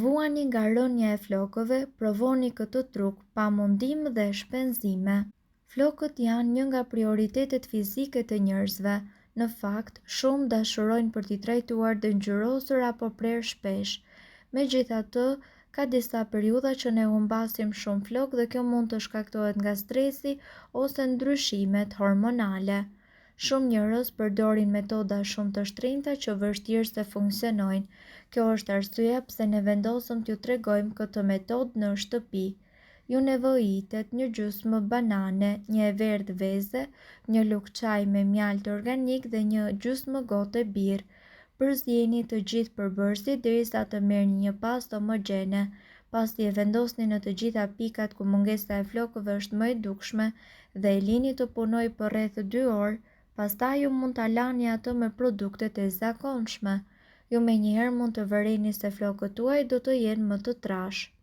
Vuani nga rënja e flokëve, provoni këtë truk pa mundim dhe shpenzime. Flokët janë një nga prioritetet fizike të njerëzve. Në fakt, shumë dashurojnë për t'i trajtuar dëngjyrosur apo prerë shpesh. Megjithatë, ka disa periudha që ne humbasim shumë flok dhe kjo mund të shkaktohet nga stresi ose ndryshimet hormonale. Shumë njerëz përdorin metoda shumë të shtrenjta që vështirë se funksionojnë. Kjo është arsyeja pse ne vendosëm t'ju tregojmë këtë metodë në shtëpi. Ju nevojitet një gjysmë banane, një e verdhë veze, një lugë çaj me mjaltë organik dhe një gjysmë gote birë. Përzjeni të gjithë përbërësit derisa të merrni një pastë homogjene. Pasi e vendosni në të gjitha pikat ku mungesa e flokëve është më e dukshme dhe e lini të punojë për rreth 2 orë, pastaj ju mund ta lani atë me produktet e zakonshme. Ju menjëherë mund të vëreni se flokët tuaj do të jenë më të trashë.